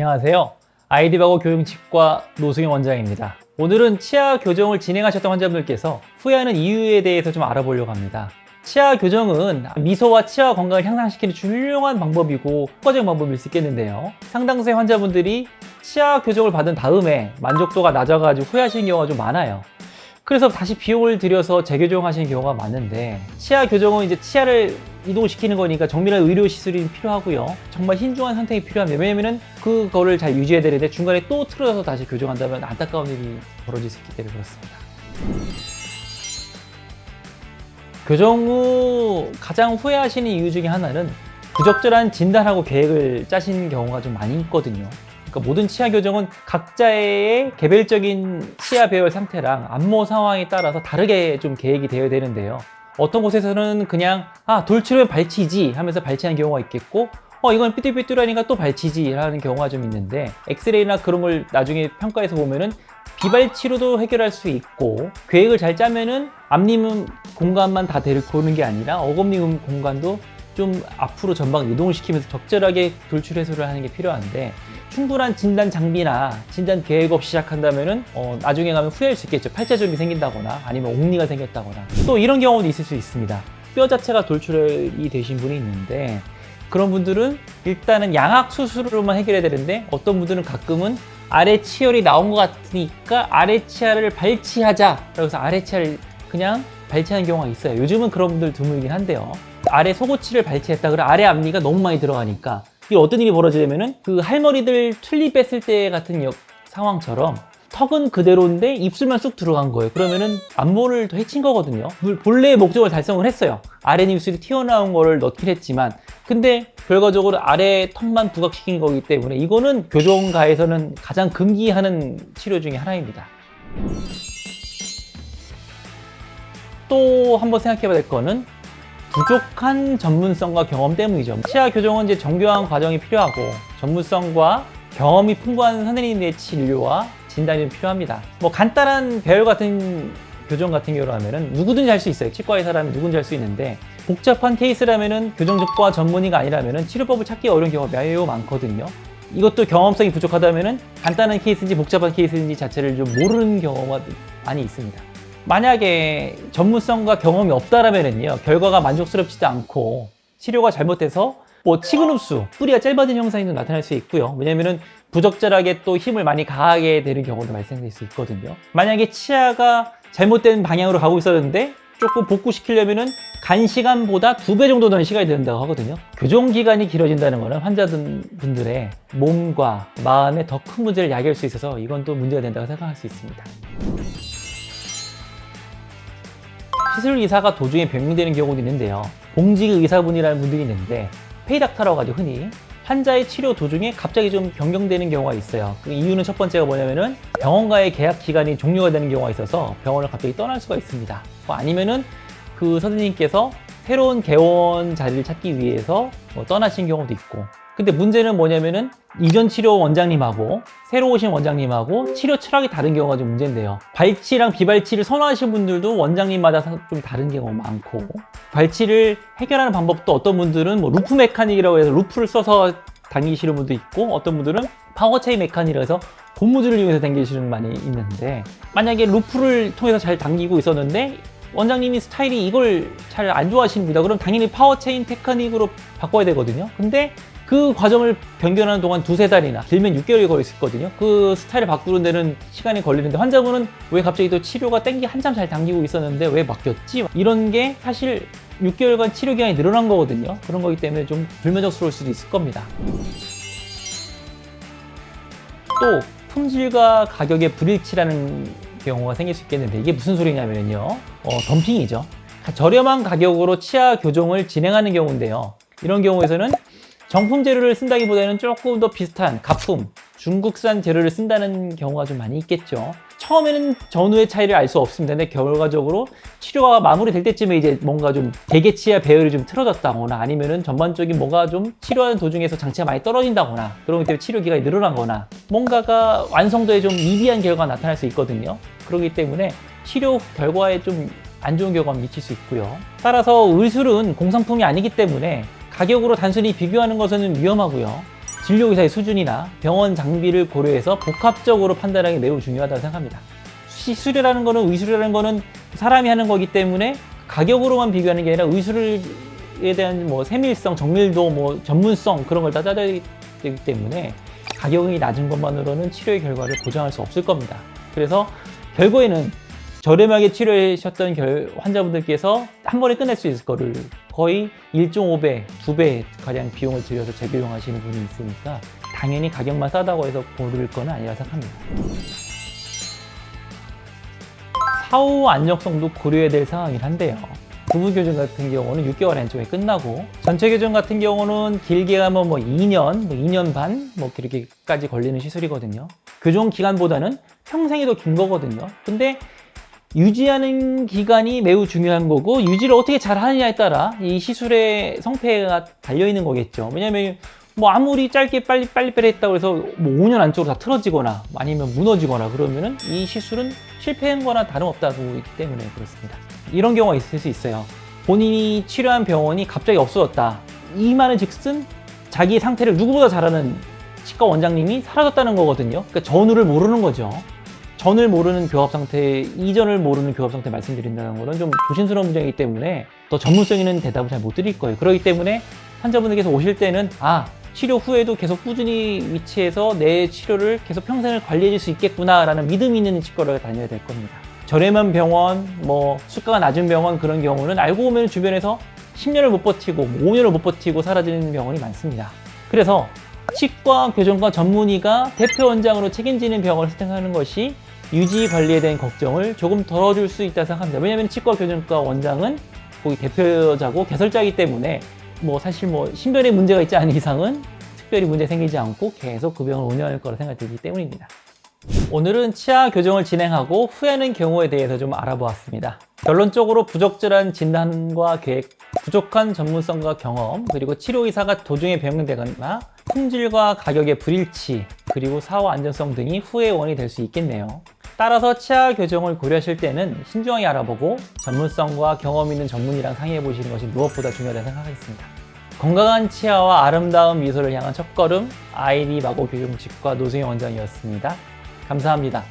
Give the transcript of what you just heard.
안녕하세요. 아이디바고 교정치과 노승영 원장입니다. 오늘은 치아 교정을 진행하셨던 환자분들께서 후회하는 이유에 대해서 좀 알아보려고 합니다. 치아 교정은 미소와 치아 건강을 향상시키는 훌륭한 방법이고 효과적인 방법일 수 있겠는데요. 상당수의 환자분들이 치아 교정을 받은 다음에 만족도가 낮아가지고 후회하시는 경우가 좀 많아요. 그래서 다시 비용을 들여서 재교정하시는 경우가 많은데, 치아 교정은 이제 치아를 이동시키는 거니까 정밀한 의료 시술이 필요하고요. 정말 신중한 선택이 필요합니다. 왜냐면은 그거를 잘 유지해야 되는데 중간에 또 틀어져서 다시 교정한다면 안타까운 일이 벌어질 수 있기 때문에 그렇습니다. 교정 후 가장 후회하시는 이유 중에 하나는 부적절한 진단하고 계획을 짜신 경우가 좀 많이 있거든요. 그러니까 모든 치아 교정은 각자의 개별적인 치아 배열 상태랑 안모 상황에 따라서 다르게 좀 계획이 되어야 되는데요. 어떤 곳에서는 그냥 돌출하면 발치지 하면서 발치하는 경우가 있겠고, 이건 삐뚤삐뚤하니까 또 발치지 라는 경우가 좀 있는데, 엑스레이나 그런 걸 나중에 평가해서 보면은 비발치로도 해결할 수 있고, 계획을 잘 짜면은 앞니문 공간만 다 데리고 오는 게 아니라 어금니 공간도 좀 앞으로 전방 이동을 시키면서 적절하게 돌출 해소를 하는 게 필요한데, 충분한 진단 장비나 진단 계획 없이 시작한다면은 나중에 가면 후회할 수 있겠죠. 팔자점이 생긴다거나 아니면 옥니가 생겼다거나. 또 이런 경우도 있을 수 있습니다. 뼈 자체가 돌출이 되신 분이 있는데, 그런 분들은 일단은 양악 수술로만 해결해야 되는데, 어떤 분들은 가끔은 아래 치열이 나온 것 같으니까 아래 치아를 발치하자, 그래서 아래 치아를 그냥 발치하는 경우가 있어요. 요즘은 그런 분들 드물긴 한데요. 아래 속옷치를 발치했다 그래 아래 앞니가 너무 많이 들어가니까 이게 어떤 일이 벌어지냐면은 그 할머니들 튤립 뺐을 때 같은 상황처럼 턱은 그대로인데 입술만 쑥 들어간 거예요. 그러면은 안모를 더 해친 거거든요. 본래의 목적을 달성을 했어요. 아래 입술이 튀어나온 거를 넣긴 했지만, 근데 결과적으로 아래 턱만 부각시킨 거기 때문에 이거는 교정가에서는 가장 금기하는 치료 중에 하나입니다. 또 한번 생각해 봐야 될 거는 부족한 전문성과 경험 때문이죠. 치아 교정은 이제 정교한 과정이 필요하고 전문성과 경험이 풍부한 선생님의 진료와 진단이 필요합니다. 간단한 배열 같은 교정 같은 경우라면은 누구든지 할 수 있어요. 치과의사라면 누구든지 할 수 있는데, 복잡한 케이스라면은 교정과 전문의가 아니라면은 치료법을 찾기 어려운 경우가 매우 많거든요. 이것도 경험성이 부족하다면은 간단한 케이스인지 복잡한 케이스인지 자체를 좀 모르는 경우가 많이 있습니다. 만약에 전문성과 경험이 없다라면은요, 결과가 만족스럽지도 않고 치료가 잘못돼서 치근 흡수, 뿌리가 짧아진 형상이 좀 나타날 수 있고요. 왜냐면은 부적절하게 또 힘을 많이 가하게 되는 경우도 발생될 수 있거든요. 만약에 치아가 잘못된 방향으로 가고 있었는데 조금 복구시키려면은 간 시간보다 2배 정도 더 시간이 된다고 하거든요. 교정 기간이 길어진다는 거는 환자분들의 몸과 마음에 더 큰 문제를 야기할 수 있어서 이건 또 문제가 된다고 생각할 수 있습니다. 시술 의사가 도중에 변경되는 경우도 있는데요. 봉직 의사분이라는 분들이 있는데, 페이닥터라고 하죠, 흔히. 환자의 치료 도중에 갑자기 좀 변경되는 경우가 있어요. 그 이유는 첫 번째가 뭐냐면은 병원과의 계약 기간이 종료가 되는 경우가 있어서 병원을 갑자기 떠날 수가 있습니다. 아니면은 그 선생님께서 새로운 개원 자리를 찾기 위해서 떠나신 경우도 있고. 근데 문제는 뭐냐면은 이전 치료 원장님하고 새로 오신 원장님하고 치료 철학이 다른 경우가 좀 문제인데요. 발치랑 비발치를 선호하시는 분들도 원장님마다 좀 다른 경우가 많고, 발치를 해결하는 방법도 어떤 분들은 루프 메카닉이라고 해서 루프를 써서 당기시는 분도 있고, 어떤 분들은 파워체인 메카닉이라고 해서 고무줄을 이용해서 당기시는 분이 많이 있는데, 만약에 루프를 통해서 잘 당기고 있었는데 원장님이 스타일이 이걸 잘 안 좋아하시는 분이다, 그럼 당연히 파워체인 테크닉으로 바꿔야 되거든요. 근데 그 과정을 변경하는 동안 2-3달이나 길면 6개월이 걸릴 수 있거든요. 그 스타일을 바꾸는 데는 시간이 걸리는데, 환자분은 왜 갑자기 또 치료가 한참 잘 당기고 있었는데 왜 바뀌었지? 이런 게 사실 6개월간 치료 기간이 늘어난 거거든요. 그런 거기 때문에 좀 불만족스러울 수도 있을 겁니다. 또 품질과 가격의 불일치라는 경우가 생길 수 있겠는데, 이게 무슨 소리냐면요, 덤핑이죠. 저렴한 가격으로 치아 교정을 진행하는 경우인데요, 이런 경우에서는 정품 재료를 쓴다기보다는 조금 더 비슷한 가품, 중국산 재료를 쓴다는 경우가 좀 많이 있겠죠. 처음에는 전후의 차이를 알 수 없습니다. 근데 결과적으로 치료가 마무리될 때쯤에 이제 뭔가 좀 대개치아 배열이 좀 틀어졌다거나, 아니면은 전반적인 뭔가 좀 치료하는 도중에서 장치가 많이 떨어진다거나, 그러기 때문에 치료 기간이 늘어나거나, 뭔가가 완성도에 좀 미비한 결과가 나타날 수 있거든요. 그렇기 때문에 치료 결과에 좀 안 좋은 결과가 미칠 수 있고요. 따라서 의술은 공산품이 아니기 때문에 가격으로 단순히 비교하는 것은 위험하고요. 진료의사의 수준이나 병원 장비를 고려해서 복합적으로 판단하는 게 매우 중요하다고 생각합니다. 시술이라는 거는, 의술이라는 거는 사람이 하는 거기 때문에 가격으로만 비교하는 게 아니라 의술에 대한 뭐 세밀성, 정밀도, 뭐 전문성 그런 걸 다 따져야 되기 때문에 가격이 낮은 것만으로는 치료의 결과를 보장할 수 없을 겁니다. 그래서 결국에는 저렴하게 치료하셨던 환자분들께서 한 번에 끝낼 수 있을 거를 거의 1.5배, 2배 가량 비용을 들여서 재비용하시는 분이 있으니까 당연히 가격만 싸다고 해서 고를 건 아니라 생각합니다. 사후 안정성도 고려해야 될 상황이긴 한데요. 부부 교정 같은 경우는 6개월 안쪽에 끝나고, 전체 교정 같은 경우는 길게 가면 뭐 2년, 2년 반, 뭐 그렇게까지 걸리는 시술이거든요. 교정 기간보다는 평생이 더 긴 거거든요. 근데 유지하는 기간이 매우 중요한 거고, 유지를 어떻게 잘 하느냐에 따라 이 시술의 성패가 달려있는 거겠죠. 왜냐면 뭐 아무리 짧게 빨리 했다고 해서 뭐 5년 안쪽으로 다 틀어지거나 아니면 무너지거나 그러면은 이 시술은 실패한 거나 다름없다고 보기 때문에 그렇습니다. 이런 경우가 있을 수 있어요. 본인이 치료한 병원이 갑자기 없어졌다. 이 말은 즉슨 자기 상태를 누구보다 잘 아는 치과 원장님이 사라졌다는 거거든요. 그러니까 전후를 모르는 거죠. 전을 모르는 교합 상태, 이전을 모르는 교합 상태 말씀드린다는 거는 좀 조심스러운 문제이기 때문에 더 전문성 있는 대답을 잘 못 드릴 거예요. 그렇기 때문에 환자분들께서 오실 때는 치료 후에도 계속 꾸준히 위치해서 내 치료를 계속 평생을 관리해 줄 수 있겠구나 라는 믿음 있는 치과를 다녀야 될 겁니다. 저렴한 병원, 뭐 수가가 낮은 병원, 그런 경우는 알고 보면 주변에서 10년을 못 버티고 5년을 못 버티고 사라지는 병원이 많습니다. 그래서 치과 교정과 전문의가 대표 원장으로 책임지는 병원을 선택하는 것이 유지 관리에 대한 걱정을 조금 덜어줄 수 있다고 생각합니다. 왜냐하면 치과 교정과 원장은 거기 대표자고 개설자이기 때문에 뭐 사실 뭐 신변에 문제가 있지 않은 이상은 특별히 문제 생기지 않고 계속 그 병을 운영할 거라 생각이 들기 때문입니다. 오늘은 치아 교정을 진행하고 후회하는 경우에 대해서 좀 알아보았습니다. 결론적으로 부적절한 진단과 계획, 부족한 전문성과 경험, 그리고 치료의사가 도중에 변경되거나 품질과 가격의 불일치, 그리고 사후 안전성 등이 후회의 원인이 될 수 있겠네요. 따라서 치아 교정을 고려하실 때는 신중하게 알아보고 전문성과 경험 있는 전문의랑 상의해 보시는 것이 무엇보다 중요하다고 생각하겠습니다. 건강한 치아와 아름다운 미소를 향한 첫걸음, 아이비 마고 교정치과 노승영 원장이었습니다. 감사합니다.